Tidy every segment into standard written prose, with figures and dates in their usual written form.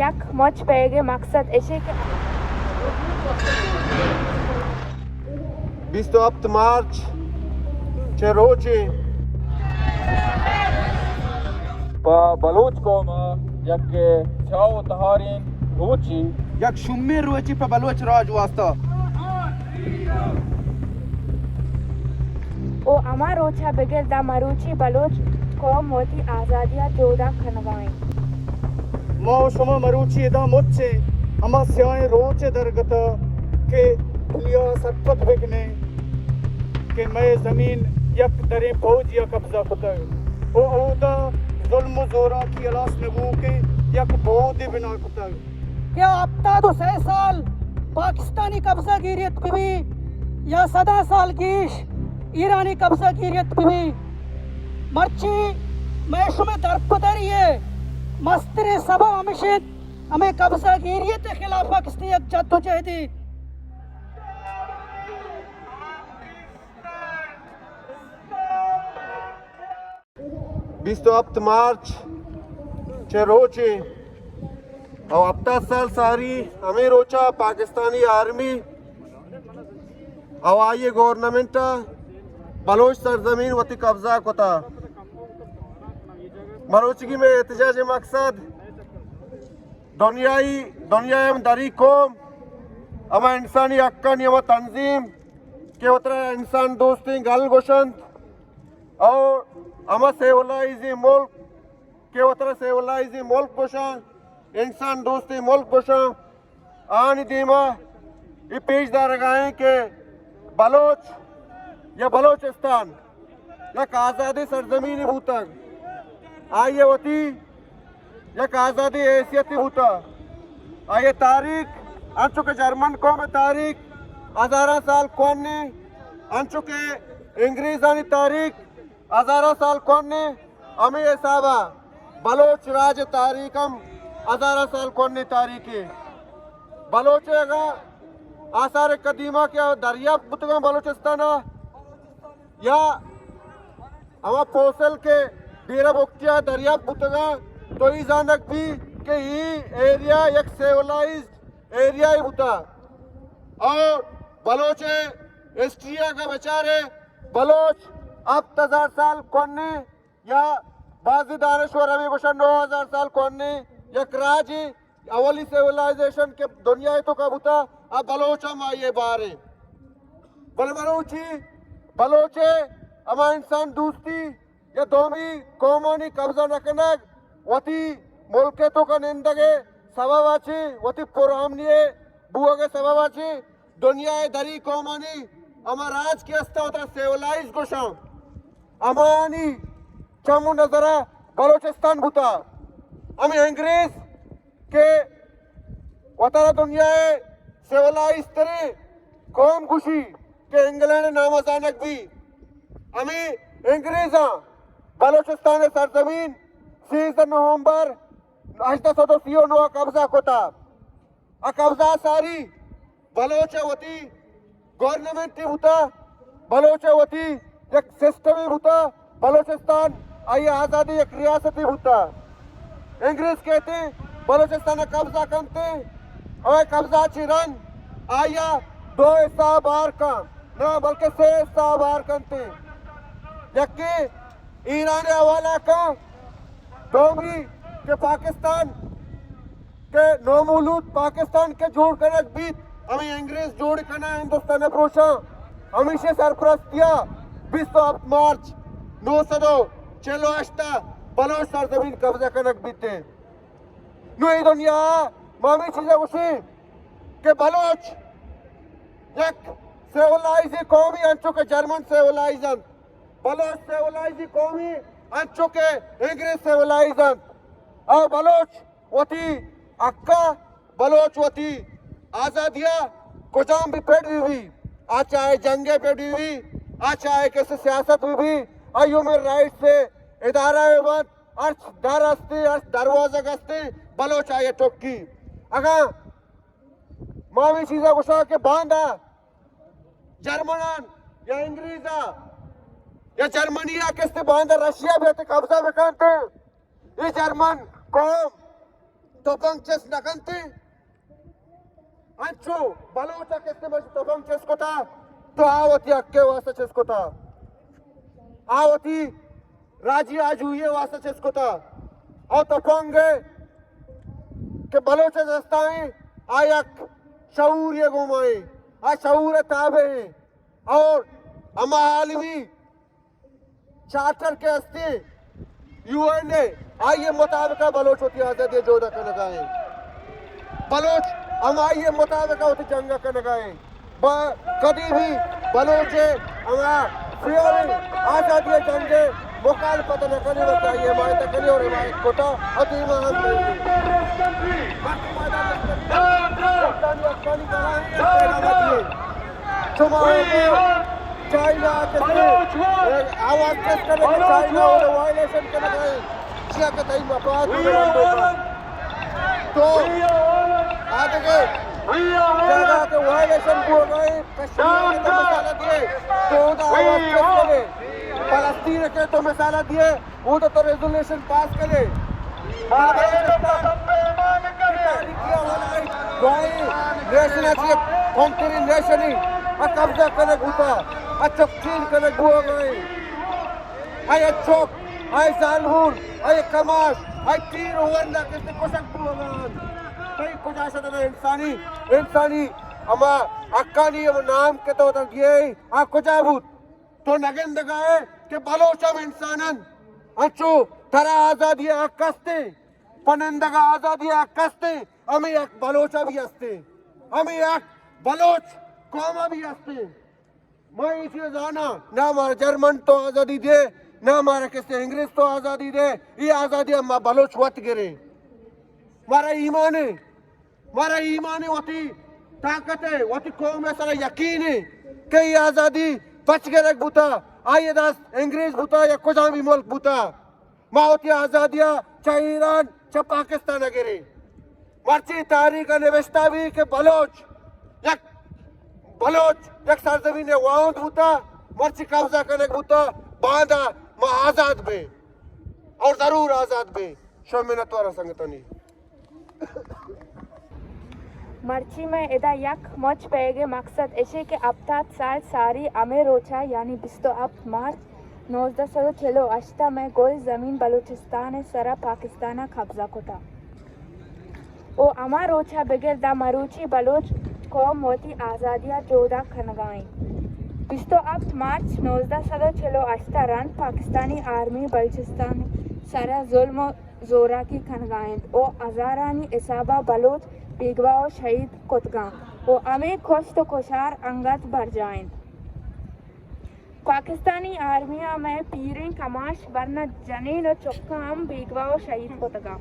यक much Paige मकसद ऐसे के 27 मार्च चे रोचे बलूच कौम यक छाव तहारीन रोची यक शुम्मे रोची पे बलोच राज वास्ता ओ अमा रोचा बगैर दा मरूची बलोच कौम होती आज़ादिया जोदा खनवाएं माँ शमा मरूची इदा मुझसे अमा स्याए रोचे दरगत के दुनिया सतपत बिकने के मैं जमीन यक दरे फौज या कब्जा खुदा ओ औदा जुल्म जोरा की अलास नबू के यक बहुत बिना खुदा क्या अब तो 6 साल पाकिस्तानी कब्जा गिरियत भी या सदा साल कीश ईरानी कब्जा गिरियत भी मर्ची मैं शुमे दरपदरिए मस्तरे सबा हमेशा हमें कब्जा गिरियत के खिलाफ पाकिस्तानी एक जद्दोजहदी 27 मार्च चे रोचे और अब तक साल सारी हमें रोचा पाकिस्तानी आर्मी और आइए गवर्नमेंट बलोच सरजमीन वती कब्जा कोता मरोचगी में एहतजाज मकसद दुनिया दरी कौम अमा इंसानी हक्का नियम तंजीम के उतरा इंसान दोस्ती गल गोशंत और अमा सेवलाइजी मुल्क के उतरा सेवलाइजी मुल्क गोशा इंसान दोस्ती मुल्क गोशा आन दीमा ये पेशदार गाएं के बलोच या बलोचिस्तान यक आज़ादी सरजमीनी भूतक आइए वती यक आज़ादी हैसियती भूता आइए तारीख अंचुके जर्मन कौम तारीख 1000 साल कौन अंचुके इंग्रेजानी तारीख 1000 साल कौन हमें हिसाबा बलोच राज तारीख हम 1000 साल कौन तारीख बलोचेगा आसार कदीमा क्या दरियाफ्त बुतगा बलोचिस्तान या हमा पोसल के डेरा बोक्तिया दरियाफ्त बुतगा तो ही जानक भी कि ये एरिया एक सिविलाइज्ड एरिया ही बुता और बलोचे एस्ट्रिया का बेचारे बलोच अब 1000 साल कौन या बाजी दानेश्वर अभी बशा 9000 साल कौन या कराची अवली सिविलाइजेशन के दुनिया तो कब होता अब बलोचा माये बारे बलमरोची बलोचे अमा इंसान दोस्ती या दोमी कौमानी कब्जा नकनक वती मुल्के तो का निंदगे सबाबाची वती पुरामनिये बुआगे सबाबाची दुनिया दरी कौमानी अमा राज के अस्ता होता सिविलाइज गोशा अमानी चमू नजरा बलोचिस्तान बुता हमें अंग्रेज के वतारा दुनिया सिविलाइज तरी कौम खुशी के इंग्लैंड नाम अचानक भी हमें अंग्रेजा बलोचिस्तान सरजमीन 6 नवंबर 1809 कब्जा कोता आ कब्जा सारी बलोचवती गवर्नमेंट होता बलोचवती एक सिस्टम होता बलोचिस्तान आई आज़ादी एक रियासती होता अंग्रेज कहते बलोचिस्तान कब्जा करते और कब्जा चिरन आया 2 हिस्सा बार का न बल्कि 6 हिस्सा बार करते जबकि ईरान हवाला का डोंगरी के पाकिस्तान के नौमूलूद पाकिस्तान के जोड़ कर बीत हमें अंग्रेज जोड़ करना हिंदुस्तान प्रोशा हमेशा सरप्रस्तिया 27 मार्च 902 चलो अष्टा बलोच सरजमीन कब्जा कनक बीते नई दुनिया मामी चीजें उसी के बलोच एक सिविलाइजी कौमी अंचो के जर्मन सिविलाइजन बलोच सिविलाइजी कौमी अंचो के इंग्लिश सिविलाइजन और बलोच वती अक्का बलोच वती आज़ादिया कुजाम भी पेड़ हुई आ चाहे जंगे पेड़ हुई आ चाहे कैसे सियासत हुई और ह्यूमन राइट से इदारा अर्थ दर हस्ती अर्थ दरवाजा गस्ती बलोच आए टोकी अगर मामी चीज़ा गुस्सा के बांधा जर्मन या इंग्रीजा या जर्मनिया किससे बांधा रशिया भी तो कब्जा में करते ये जर्मन कौम topang ches nakanti ancho balocha keste mas topang ches kota to awati akke wasa ches kota awati raji aju ye wasa ches kota aw topange ke balocha dastai ayak शऊर ये घुमाए आ शऊर ताबे और अमालवी चार्टर के हस्ते UN ने आइए मुताबिक Bloch होती आजादी जोधा का लगाए बलोच हम आइए मुताबिक होती जंगा का लगाए कभी भी बलोच हमारा आजादी जंगे मुकाल पता न करने बताइए हिमायत करिए और हिमायत कोटा अतीमा हम चाइना आवाज टेस्ट करने चाइना और वायलेशन करने गए क्या कहते हैं मपात तो आगे गए जगह के वायलेशन हो गए कश्मीर के तो मसाला दिए तो आवाज टेस्ट करे फलस्तीन के तो मसाला दिए वो तो रेजोल्यूशन पास करे नेशन अच्छी कॉन्ट्री नेशन ही कब्जा करने घुटा चौकीन करने घुआ गए आये चौक आये जालहूर आये कमाश आये तीर हुआ किसने कोशक बुलान कई कुछ ऐसा तो इंसानी अमा अक्कानी वो नाम के तो ये आ कुछ आबूत तो नगेंद गए के बलोचम इंसानन अच्छो तरा आजादी अक्कस्ते पनंदगा आजादी अक्कस्ते हमें एक बलोचा भी हस्ते हमें एक बलोच कौमा भी हस्ते मैं इसे जाना ना हमारा जर्मन तो आजादी दे ना हमारा किसी अंग्रेज तो आजादी दे ये आजादी हम बलोच वत गिरे हमारा ईमान है वती ताकत है वती कौम में सारा यकीन है कि ये आजादी बच गए बुता आइए दास अंग्रेज बुता या कुछ भी मुल्क बुता माओती आजादिया चाहे ईरान चाहे पाकिस्तान अगेरे मर्ची तारीख निवेस्ता भी के बलोच एक सरजमीन ने वाउंड बुता मर्ची कब्जा करने बुता बांधा मां आजाद बे और जरूर आजाद बे शोमिनत वाला संगतनी मर्ची में इदा यक मच पेगे मकसद ऐसे के अब तक साल सारी अमे रोचा यानी 28 मार्च 1946 में गोल जमीन बलूचिस्तान सरा पाकिस्तान कब्जा कोटा ओ अमा रोचा बगैर द मरूची बलोच कौम मोती आज़ादिया जोधा खनगाई 28 मार्च 1946 रन पाकिस्तानी आर्मी बलूचिस्तान सरा जुल्म जोरा की खनगाइंद ओ हजारानी इसाबा बलोच बेगवा और शहीद कुतगा वो अमे खुश तो खुशार अंगत भर जाएं पाकिस्तानी आर्मिया में पीरें कमाश वरना जनीन और चौका हम बेगवा और शहीद कुतगा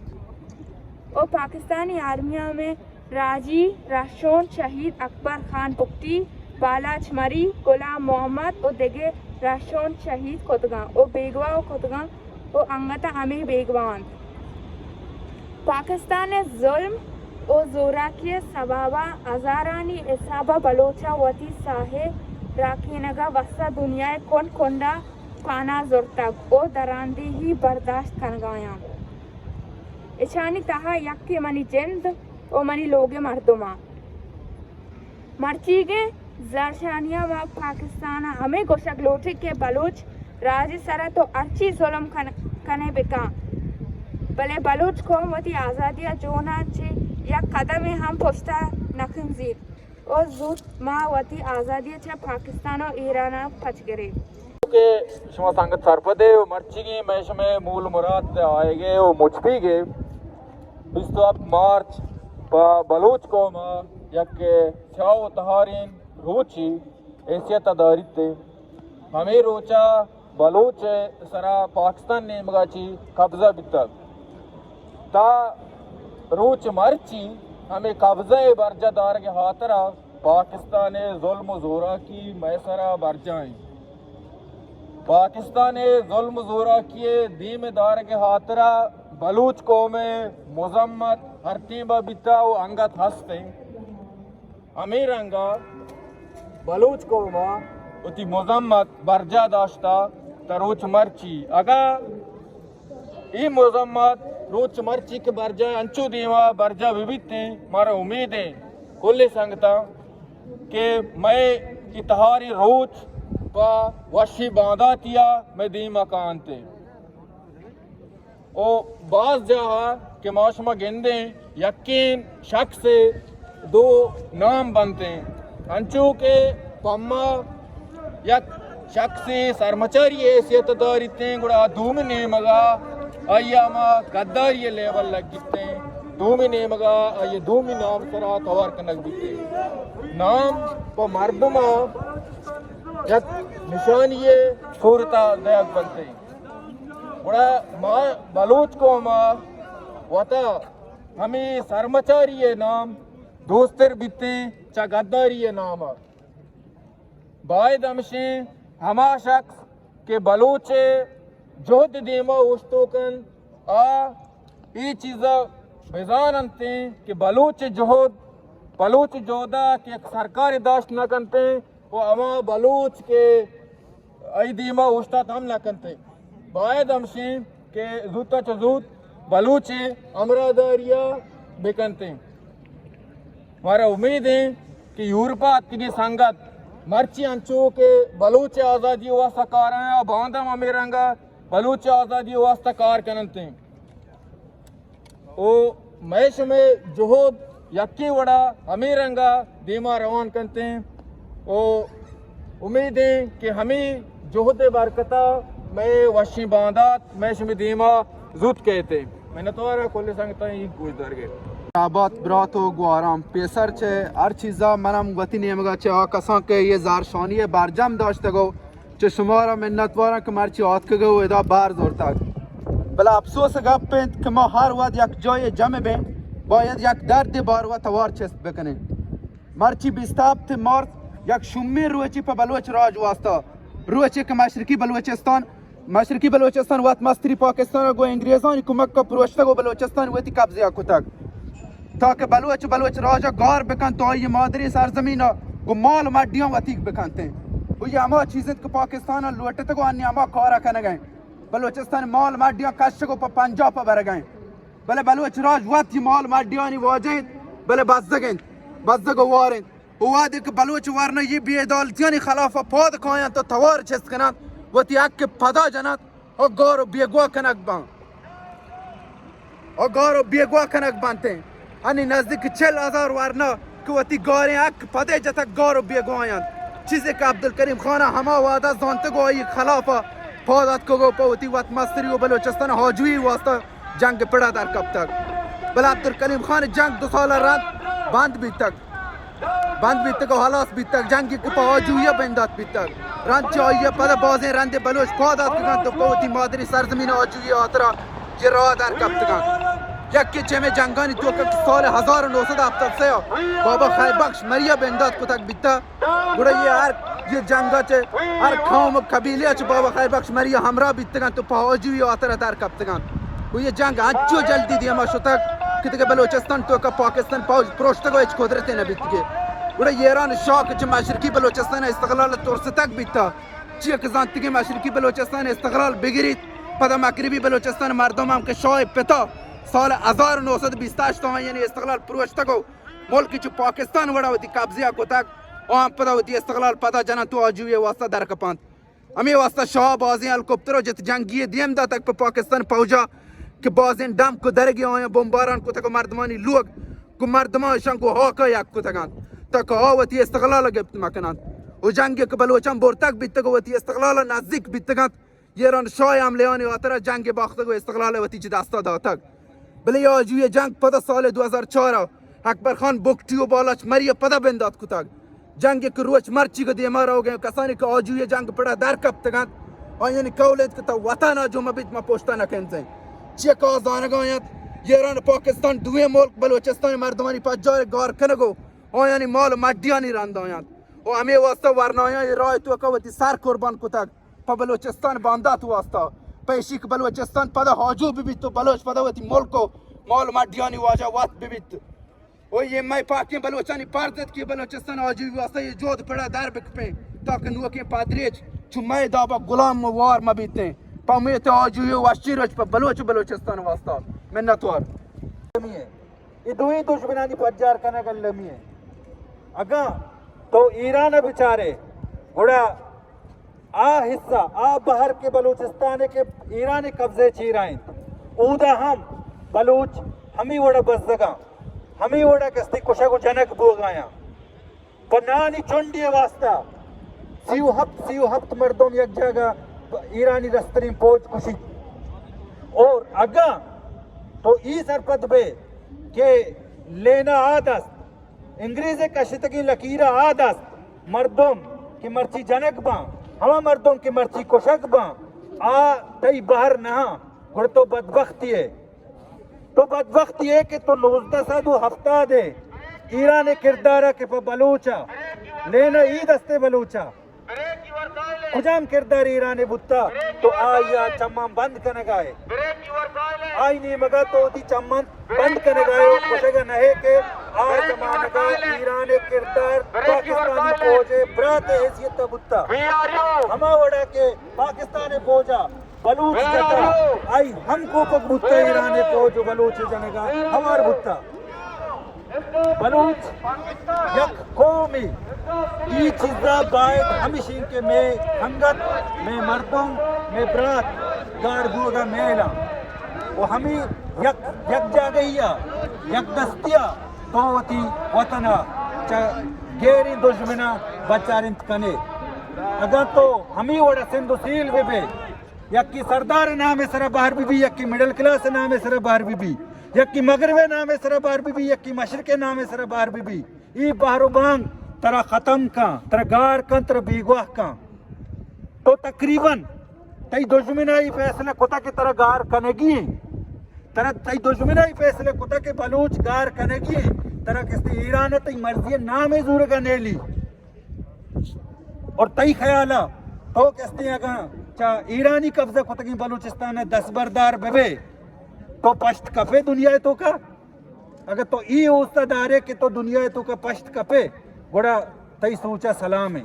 और पाकिस्तानी आर्मिया में राजी राशोन शहीद अकबर खान पुख्ती बालाच मरी गुलाम मोहम्मद और देगे राशोन शहीद कुतगा और बेगवा और कुतगा और अंगता अमे बेगवान पाकिस्तान ने जुल्म ओ जोरा के सबाबा अजारानी इसाबा बलोचा वती साहे राखीनगा वस्ता दुनिया कौन कोंडा पाना जोरतक ओ दरांदी ही बर्दाश्त करगाया इछानी तहा यक्के मनी जिंद ओ मनी लोगे मर्दुमा मर्चीगे जरशानिया व पाकिस्तान हमें गोशक लोटे के बलोच राजी सरा तो अर्ची जुल्म कने बिका भले बलोच कौम वती आज़ादिया जोना चे या कदम हम पोस्टा नखंजीर और जूत माँ वती आज़ादी चे पाकिस्तान और ईरान पच गए के शुमा संगत सरपदे मर्ची की मैश में मूल मुराद आएगे वो मुझपी के 28 मार्च बलोच कौम यके छाव तहारीन रोची ऐसियत दारिते हमें रोचा बलोच सरा पाकिस्तान ने मगाची कब्जा बिता ता रोच मर्ची हमें कब्जा बरजादार के हाथरा पाकिस्तान जुल्म जोरा की मैसरा बरजाएं पाकिस्तान जुल्म जोरा किए दीमदार के हाथरा बलूच कौम मुजम्मत हरतीबा बिता अंगत हंसते अमीर अंगा बलूच कौम उती मुजम्मत बरजा दाश्ता तरोच मर्ची अगा ई मुजम्मत रोच मर्ची के बरजा अंचू दीवा बरजा विविधते मारा उम्मीद है कुल्ले संगता कि मैं इतहारी रोच व वशी बांधा तिया मैं दीमा कांते ओ बाज जहा के मौसम गेंदे यकीन शक से दो नाम बनते हैं अंचू के पम्मा यक शख्सी सरमचारी हैसियत दारिते गुड़ा धूमने मगा अय्यामा गद्दारी लेवल लगिते धूमने मगा अय धूमी नाम सरा तवार कनक बिते नाम व मर्दमा यक निशानिये सूरता दयाक बनते गुड़ा माँ बलूच को माँ वता हमें सरमचारी नाम दोस्तर बिते चा गद्दारी नाम बायद हमसे हमा शख्स के बलूचे जोत दीमा उस्तोकन आ ये चीज़ा बेजान अंते कि बलूच जोहद बलूच जोदा के सरकारी दाश्त न करते वो अमा बलूच के आई दीमा उस्ता हम न करते बायद हमसे के जूता चजूत बलूचे अमरादारिया बेकनते हमारा उम्मीद है कि यूरोपा की संगत मर्ची अंचू के बलूच आज़ादी वास्ता कार हैं और बांधम अमीरंगा बलूच आज़ादी वास्ता कार करते हैं ओ मैश में जोहद यक्की वड़ा अमीरंगा दीमा रवान करते हैं ओ उम्मीद है कि हमें जोहद बरकता मैं वशी बांधात मैश में दीमा जुत कहते मैंने तो कोल्ले संगता ही गुजर गए आबाद ब्रातो गुआराम पेसर छे हर चीज़ा मनम गति नेमगा चे आ कसा के ये जार शानी बारजम दाश्त गो चे शुमारा मिन्नतवारा कमर ची आत के गो एदा बार जोर तक बला अफसोस गप पे कमा हर वाद यक जोय जमे बे बायद यक दर्द बार वा तवार चेस बकने मर्ची बिस्ताब थे मार्च यक शुम्मी रुचि पे बलूच राज वास्ता रुचि के मशरकी बलूचिस्तान वात मस्तरी पाकिस्तान गो अंग्रेज़ान कुमक का प्रोश्ता गो बलूचिस्तान वती कब्जे को तक ताकि बलूच राजा गार बेकन तो ये मादरी सरजमीन गो माल मड्डियां वतीक बेकनते हैं वो ये अमा चीज़ें को पाकिस्तान लौटते को अन्य अमा खारा करने गए बलूचिस्तान माल मड्डियां कश्य को पंजाब पर बर गए भले बलूच राज वत ये माल मड्डियां वाजें भले बज़गो वारें वाद के बलूच वारना ये बेअदालतियां खिलाफ पौध खाया तो तवार चेस कना वती अक के पदा जनत और गौर बेगुआ कनक बां और गौर बेगुआ कनक बांते अनि नजदीक 6000 वारना कि वती गौरे अक पदे जतक गौर बेगुआयां चीज़े का अब्दुल करीम खाना हमा वादा जानते गो ये खिलाफा पौधात को गो पवती वत मस्तरी व बलूचिस्तान हौजुई वास्ता जंग पड़ा दर कब तक बला अब्दुल करीम खान जंग 2 साल रात बंद भी तक हलास भी तक जंग के पौजुया बंदात भी तक रंच चाहिए पद बाजें रंदे बलूच पौधात के तो पवती मादरी सरजमीन हौजुई आतरा ये रादार कब तक यक्के चेमे जंगानी तो का साल 1900 अब तक से बाबा खैर बख्श मरिया बंदात को तक बिता गुड़ा ये जंगा चे हर कौम कबीले चे बाबा खैर बख्श मरिया हमरा बितगा तो पहुंची आतर दर कब तक वो ये जंग अच्छो जल्दी दिया माशो तक कितने बलूचिस्तान तो का पाकिस्तान पहुंच प्रोष्ट को इच खुदरते न बितगे गुड़ा ईरान शौक चे मशरकी बलूचिस्तान इस्तगलाल तौर से तक बिता चेक जानती के मशरकी बलूचिस्तान इस्तगलाल बिगरी पदा मकरबी बलूचिस्तान मर्दों के शोए पिता साल 1928 तो यानी इस्तगलाल प्रोष्ट को मुल्क चे पाकिस्तान वड़ा होती कब्जे को तक वहाँ पता होती इस्तगलाल पता जना तो आजुए वास्ता दर कपांत हमें वास्ता शाह बाजें हेलीकॉप्टरों जित जंगी दियम दा तक पाकिस्तान पहुंचा कि बाजें डम को दरगे आए बम्बारान को तक मर्दमानी लोग को मर्दमा शंको हक याक को तक आवती इस्तगलाल गिफ्त मकनात वो जंग के बलूचम बोर तक बित को वती इस्तगलाल नजदीक बित ये रन शाह हमले आने वातरा जंग बाख्त को इस्तगलाल वती दास्ता दा तक भले आज ये जंग पता साल 2004 अकबर खान बुकटियो बालच मरिया पदा बंदात को तक जंग के रोच मर्ची को दे मारा हो गए कसानी का आज ये जंग पड़ा दर कब तक और यानी कौलेद के तो वतन जो मबित में पोस्टा न कहते चेक आजानगायत ये रन पाकिस्तान दुए मुल्क बलूचिस्तान मर्दमानी पजारे गार कनगो और यानी माल मड्डिया नहीं रंदायत और हमें वास्ता वरनाया ये राय तो कवती सर कुर्बान को तक बलूचिस्तान बांधा तो वास्ता पैशिक बलूचिस्तान पदा हाजू भी तो बलोच पदावती मुल्क को माल मड्डिया नहीं वाजा वात भी ओ ये मैं पाकिम बलूचानी पारदत की बलूचिस्तान आज भी वास्ता ये जोध पड़ा दर बिक पे ताकि नुआ के पादरेज चुम्मे दाबा गुलाम वार मबीते पमे तो आज ये वाशिरज पर बलूचिस्तान वास्ता मिन्नतवार ये दुई दुश्मनानी पज्जार कना गल्लमी है अगा तो ईरान बेचारे गुड़ा आ हिस्सा आ बहर के बलूचिस्तान के ईरानी कब्जे चीराइन ऊदा हम बलूच हमी वड़ा बस जगह हमी वड़ा कस्ती कुशा को जनक बोगाया बनानी चुंडी वास्ता सीव हफ्त मर्दों एक जगह ईरानी रस्तरीन पहुंच खुशी और अगा तो ई सरपद बे के लेना आदस्त अंग्रेज कशित की लकीरा आदस्त मर्दों की मर्ची जनक बा हवा मर्दों की मर्ची कुशक बा आ तई बाहर नहा गुड़ तो बदबख्ती है तो बदबख्ती है कि तो 19 हफ्ता दे ईरान किरदारा के बलूचा लेना ई दस्ते बलूचा खुजाम किरदार ईरान बुत्ता तो आया चम्मन बंद करने गाए आई नहीं मगा तो दी चम्मन बंद करने गाए कुशगा नहे के आ जमान का ईरान किरदार पाकिस्तानी फौजे ब्रात हैसियत बुत्ता हमा वड़ा के पाकिस्तानी फौजा बलूच जता आई हमको पक बुत्ता ईरान फौज बलूच जनेगा हमार बुत्ता बलूच यक कौमी ई चीज़ा बाइक हमेशा के में हंगत में मर्दों में ब्रात गार गुगा मेला वो हमी यक यक जा गईया यक दस्तिया तोती वतना गेरी दुश्मना बचारिंत कने अगर तो हमी वड़ा सिंधु सील बे यक की सरदार नाम है सरा बाहर बीबी यक की मिडिल क्लास नाम है सरा बाहर बीबी यक की मगरबे नाम है सरा बाहर बीबी यक की मशरके नाम है सरा बाहर बीबी ई बाहरो बांग तरा खत्म का तरा गार का तरा बीगवाह का तो तकरीबन तई दुश्मनाई फैसला कुता के तरा गार कनेगी तरा तई दुश्मनाई फैसले कुता के बलूच गार कनेगी तरा किसी ईरान है तई मर्जी नाम है जूर का नेली और तई ख्याला तो किसते अगा चा ईरानी कब्जा कुता की बलूचिस्तान है 10 बरदार बेबे तो पश्त कपे दुनिया तो का अगर तो ई उस्तादारे के तो दुनिया तो का पश्त कपे बड़ा तई सोचा सलाम है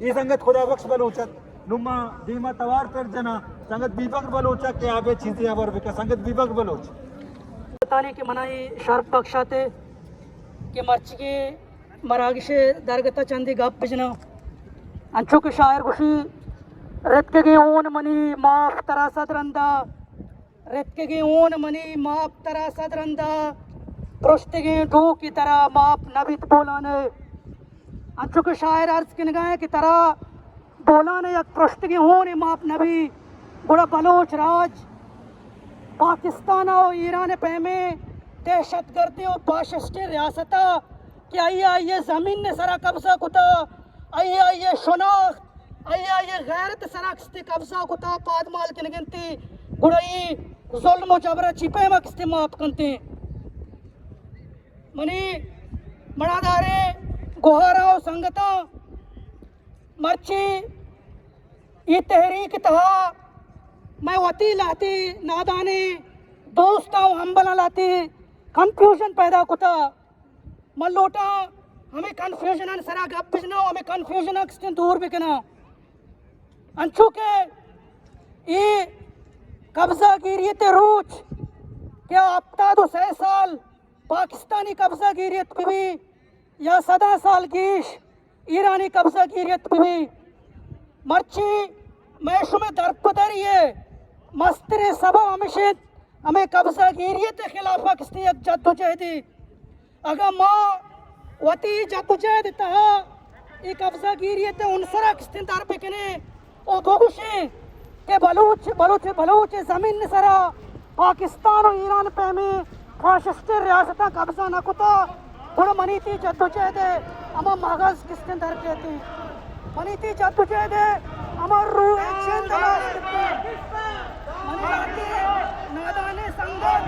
ये संगत खुदा बख्श बलोचत नुमा दीमा तवार पर जना संगत बीबक बलोचा के आगे चीजें अवर विका संगत बीबक बलोच बताने के मनाई शर्फ बख्शाते के मर्च के मरागिशे दरगता चंदी गप बिजना अंचो के शायर खुशी रेत के ऊन मनी माफ तरा सदरंदा रेत के ऊन मनी माफ तरा सदरंदा पृष्ठ के ढू की तरह माप नबित बोलाने अंचो के शायर अर्ज किन गए की तरह बोलाने एक पृष्ठ के होने माप नबी बुरा बलोच राज पाकिस्तान और ईरान पे में दहशत गर्दी और फाशिस्टी रियासता कि आइए ज़मीन ने सरा कब्जा कुता आइए शनाख्त आइए गैरत सराक्स्ती कब्जा कुता कादमाल की गिनती गुड़ाई जुल्म जबरा छिपे मकस्ती माप कंती मनी मनादारे गुहारा संगता मर्ची ये तहरीक तहा मैं वती लाती नादाने दोस्ता हम बना लाती कंफ्यूजन पैदा कुता मल्लोटा हमें कंफ्यूजन सरा गप बिजना हमें कंफ्यूजन किसने दूर बिकना अंशु के ये कब्जा गिरियत रोज क्या आपता तो 6 साल पाकिस्तानी कब्जा गिरियत भी या 7 साल कीश ईरानी कब्जा गिरियत भी मर्ची मैं शुमे दरपदरी है मस्तरे सबा हमेशा हमें कब्जा गिरियत के खिलाफ किसने एक जद्दोजहदी अगर माँ वती जद्दोजहद तहा ये कब्जा गिरियत उनसरा किसने दर बिकने ओ दोगुशे के बलूच ज़मीन सरा पाकिस्तान और ईरान पे में फाशिस्ट रियासता कब्जा न कुता थोड़ा मनी थी जद्दोजहद अमा मगज किसने दर कहते मनी थी जद्दोजहद अमर रूह एक्शन तलाश करते मनी लाते नादाने संगत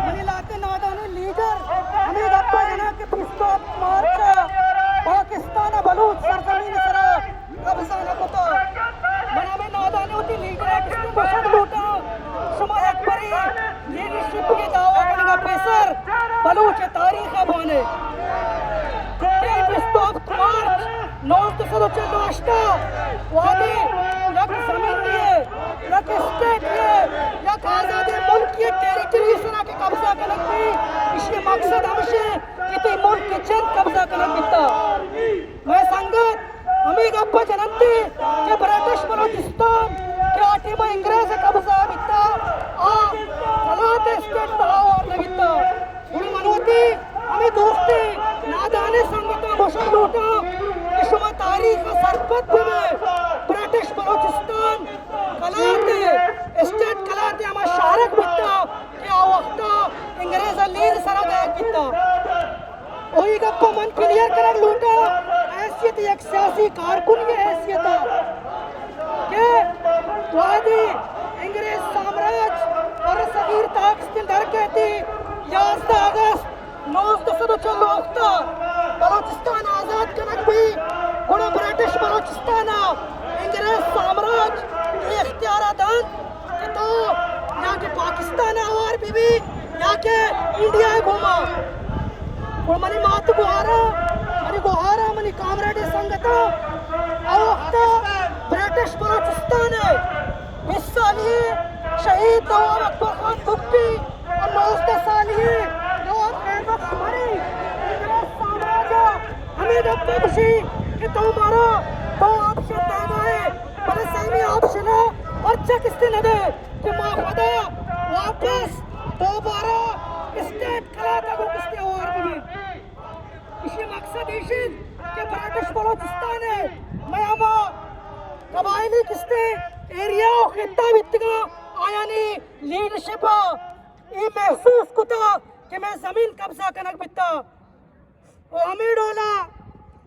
मनी लाते नादाने लीडर हमें गप्पा जना के पिस्तो मार्च पाकिस्तान बलूच सरजमीन सरा कब्जा न कुता मना में नादाने होती लीडर किसने बशर लूटा शुमा अकबरी लीडरशिप के दावा करेगा पेसर बलूच तारीख बने वादे यक ज़मीन लिए यक स्टेट लिए यक आज़ादी मुल्क ये टेरिटरी सरा के कनक भी इसके मकसद हमसे कितने मुल्क के चंद कब्जा कनक बिता मैं संगत हमें गप्पा जनते के ब्रिटिश बलूचिस्तान के आटे में अंग्रेज कब्जा बिता आ हालात स्टेट तहाव और बिता उन मनोती हमें दोस्ती नादाने संगत घोषण लूटा इसमें तारीख सरपत में ब्रिटिश बलूचिस्तान कलाते स्टेट कलाते हमारा शारक बिता क्या वक्ता अंग्रेज लीड सरदार बिता वही गप्पा मन क्लियर कर लूटा हैसियत एक सियासी कारकुन की हैसियत के वादी अंग्रेज साम्राज्य और सगीर ताकस्तिन दर कहती 11 अगस्त 1946 बलूचिस्तान आजाद कनक भी गुण ब्रिटिश बलूचिस्तान अंग्रेज साम्राज्य इख्तियार दान के तो यहाँ के पाकिस्तान और भी यहाँ के इंडिया घूमा और मनी मात गुहारा मनी कामरेड संगता अवक्ता ब्रिटिश बलूचिस्तान है 20 सालीय शहीद नवाब अकबर खान भुट्टी और 19 सालीय नवाब खैरबख्श मरी इंग्रेज साम्राज्य हमें गप्पा खुशी कि तुम्हारा दो ऑप्शन दे गए पर सही ऑप्शन है पर्चा किसने न दे कि माफदा वापस दोबारा स्टेट कला तक किसने और भी इसी मकसद इसी के ब्रिटिश बलूचिस्तान है मैं हम कबायली किसने एरिया और खिता बितगा आया नहीं लीडरशिप ये महसूस कुता कि मैं जमीन कब्जा करना बिता वो हमें डोला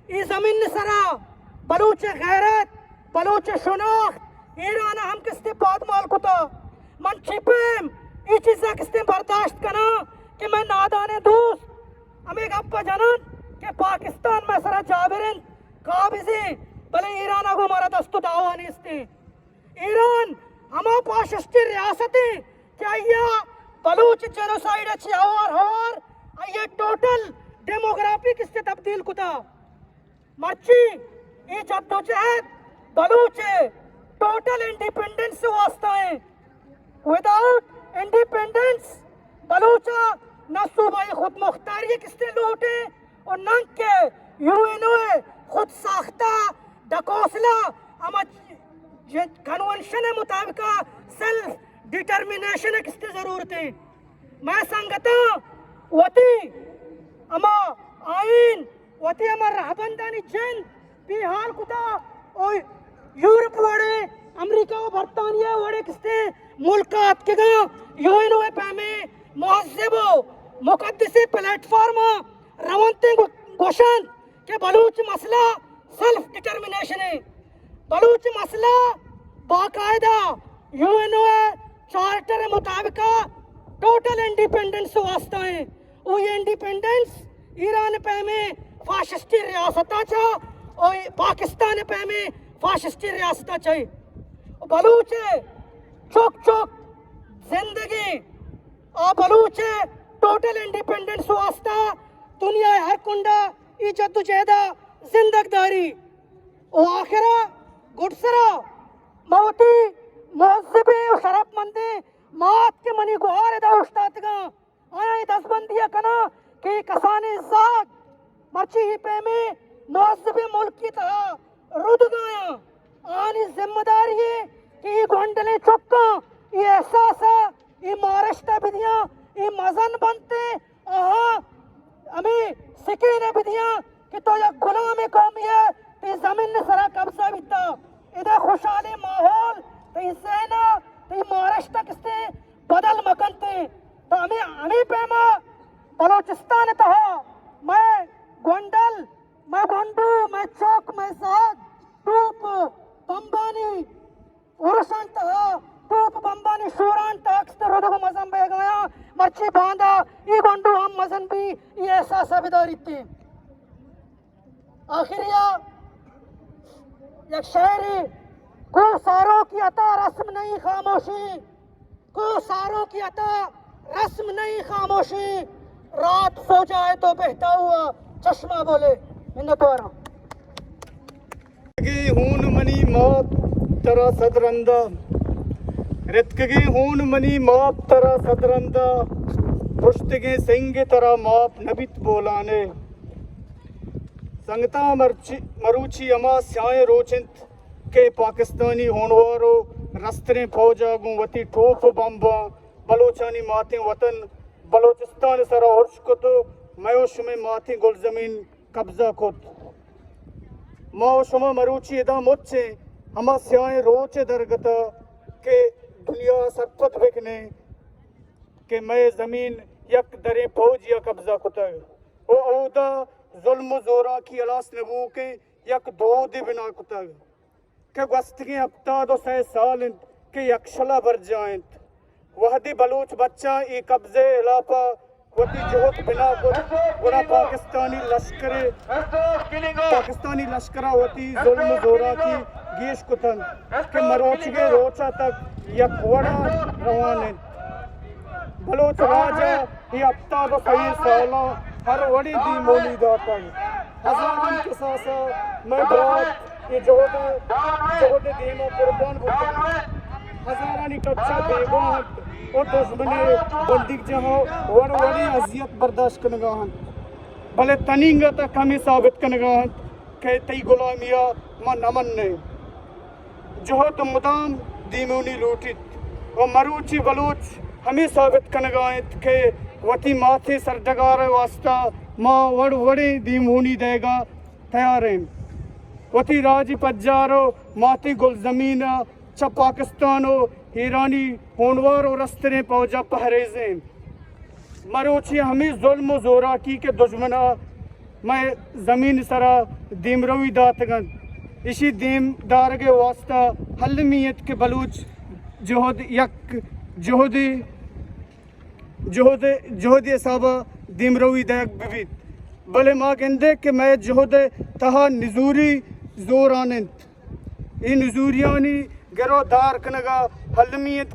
ये जमीन सरा बलूच गैरत बलूच शुनाख्त ईरान हम किसने बाद माल कुता मन छिपेम ये चीज़ें किसने बर्दाश्त करना कि मैं नादाने दोस्त हमें गप्पा जानन कि पाकिस्तान में सरा जाबिरन काबिज़े भले ईरान को हमारा दस्तु दावा नहीं इसने ईरान हमारे पाकिस्तान रियासतें क्या ये बलूच जेनोसाइड अच्छी और ये टोटल डेमोग्राफी किससे तब्दील कुता मर्ची ये जद्दोजहद बलूच टोटल इंडिपेंडेंस से वास्ता है विदाउट इंडिपेंडेंस बलूचा न सूबाई खुद मुख्तारी किसने लूटे और न के यूएनओ खुद साख्ता डकोसला हम कन्वेंशन मुताबिक सेल्फ डिटर्मिनेशन किसने जरूरत है मैं संगता वती अमा आइन वती अमा रहबंदानी जन बिहार कुता और यूरोप वड़े अमेरिका और बर्तानिया वड़े किसने मुल्कात के गा यूएनओ पे में मुहज्जिबो मुकद्दसी प्लेटफॉर्म रवंते घोषण के बलूच मसला सेल्फ डिटर्मिनेशन है बलूच मसला बाकायदा यूएनओ चार्टर मुताबिक टोटल इंडिपेंडेंस वास्ता है वो ये इंडिपेंडेंस ईरान पे में फाशिस्टी रियासता चा और पाकिस्तान पे में फाशिस्टी रियासता चाहिए बलूच चौक चौक जिंदगी आ बलूच टोटल इंडिपेंडेंस वास्ता दुनिया हर कुंडा इज्जत जैदा जिंदगदारी और आखिरा गुटसरा मौती मुहज्जिबे और शरफमंदी मात के मनी गुहार एदा उस्ताद का आया 10 बंदिया कना के कसाने जाग मर्ची ही पे में मुहज्जिबे मुल्क की तरह रुद गया आनी जिम्मेदारी है कि ये गोंडले चौका ये एहसास है ये महाराष्ट्र विधियाँ ये मजन बनते आहा हमें सिके ने विधियाँ कि तो यह गुलाम कौमी है तो जमीन ने सरा कब्जा बिता इधर खुशहाली माहौल तो सेना तो महाराष्ट्र किसने बदल मकनते तो हमें पैमा बलूचिस्तान तो मैं गोंडल मैं गोंडू मैं चौक मैं साग टूप बम्बानी उर्सन तो टूप बम्बानी शूरान तक रोदो मजन बह गया मर्ची बांधा ये गोंडू हम मजन भी ये ऐसा साबिदारी थी आखिरिया एक शायरी को सारों की अता रस्म नहीं खामोशी को सारों की अता रस्म नहीं खामोशी रात सो जाए तो बहता हुआ चश्मा बोले मिन्नतवारा हून मनी मौत तरा सदरंदा रितकगी हून मनी मौत तरा सदरंदा पुश्तगे सिंह तरह माप नबित बोलाने संगता मरूची अमा स्याए रोचिंत के पाकिस्तानी होनवारो रस्तरे फौजा गुवती ठोफ बम्बा बलोचानी माथे वतन बलोचिस्तान सरा हर्ष कुत मयोश में माथे गुल जमीन कब्जा कुत माओ शुमा मरूची एदा मुच्चे अमा स्याए रोचे दरगत के दुनिया सरपत बिकने के मैं जमीन यक दरे फौज या कब्जा कुतग ओ औदा जुल्म जोरा की अलास नबू के यक दो दे बिना कुतग के गस्तगे हफ्ता दो सै साल के यक्षला बर जाएं वहदी बलूच बच्चा ए कब्जे इलापा वती जोहत बिना गुना पाकिस्तानी लश्करा वती जुल्म जोरा की गेश कुतन के मरोचगे रोचा तक यक वड़ा रवाने बलोच राजा ये हफ्ता दो सही साला हर वड़ी दी मोली दाता हजारों के साथ मैं बात ये जोहद दीमा कुर्बान होता हजारानी कच्चा बेगोहत और दुश्मने बंदिक जहाँ वर वड़ी अजियत बर्दाश्त कनगाहन भले तनिंगा तक हमें साबित कनगाहन के तई गुलामिया मन अमन ने जोहद मुदाम दीमोनी लूटित और मरूची बलूच हमें साबित कनगायत के वती माथे सरडगार वास्ता माँ वड़ वड़े दीमूनी देगा तैयार हैं वती राजी पज्जारो माथे गुल जमीना च पाकिस्तानो ईरानी होनवारो रस्तरे पौजा पहरेजे मरोची हमें जुल्म जोरा की के दुश्मना मैं जमीन सरा दीमरवी दातगन इसी दीम दार के वास्ता हलमियत के बलूच जोहद यक जोहदे साबा दिमरवी दैक बिबित भले माँ कहते कि मैं जोहदे तहा नजूरी जोर आनंद इन नजूरियानी गिरोदार कनगा अलमियत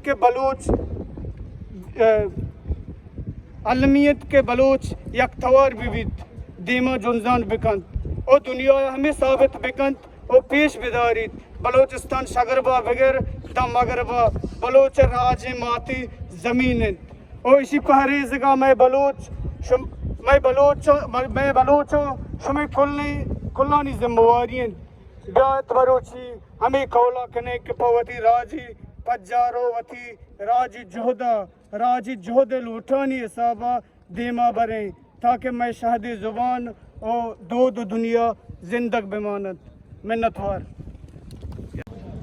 के बलोच यक तवार बिबित दीमा जुनजान बिकंत ओ दुनिया हमें साबित बिकंत ओ पेश बिदारित बलोचिस्तान शगरबा बगैर दम मगरबा बलोच राज माती जमीन ओ इसी पहरेजगा मैं बलोच शुमे कुल्लानी जिम्मेवारियां गायत बरोची हमें कौला कने के पवती राजी पज्जारो वती राजी जोहद लूटानी हिसाबा देमा बरे ताकि मैं शहद जुबान और दो दुनिया जिंदग बेमानत मिन्नतवार।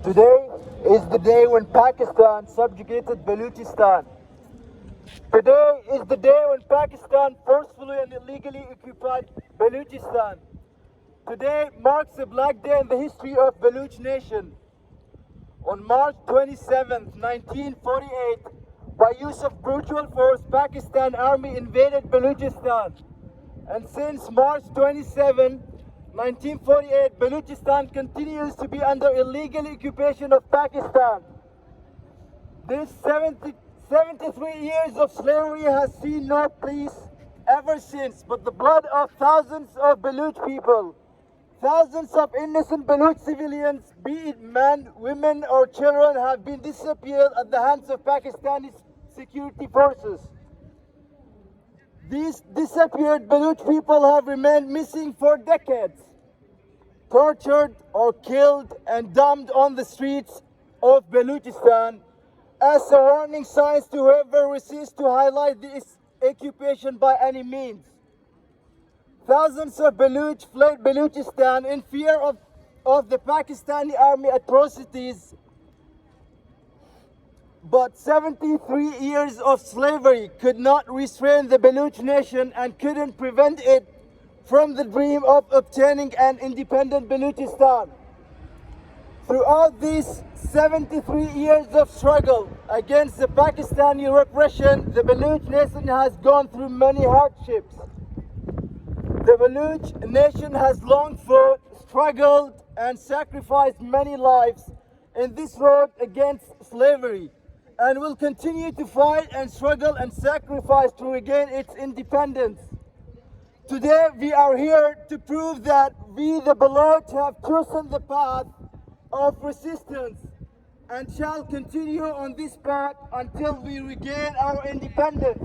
Today is the day when Pakistan subjugated Baluchistan. Today is the day when Pakistan forcefully and illegally occupied Baluchistan. Today marks a black day in the history of Baluch nation. On March 27, 1948, by use of brutal force, Pakistan army invaded Baluchistan. And since March 27, 1948, Baluchistan continues to be under illegal occupation of Pakistan. This 73 years of slavery has seen no peace ever since, but the blood of thousands of Baluch people, thousands of innocent Baluch civilians, be it men, women or children, have been disappeared at the hands of Pakistani security forces. These disappeared Baluch people have remained missing for decades, tortured or killed and dumped on the streets of Baluchistan as a warning signs to whoever resists to highlight this occupation by any means. Thousands of Baluch fled Baluchistan in fear of the Pakistani army atrocities. But 73 years of slavery could not restrain the Baluch nation and couldn't prevent it from the dream of obtaining an independent Baluchistan. Throughout these 73 years of struggle against the Pakistani repression, the Baluch nation has gone through many hardships. The Baluch nation has long fought, struggled, and sacrificed many lives in this road against slavery, and will continue to fight and struggle and sacrifice to regain its independence. Today we are here to prove that we, the Baloch, have chosen the path of resistance and shall continue on this path until we regain our independence.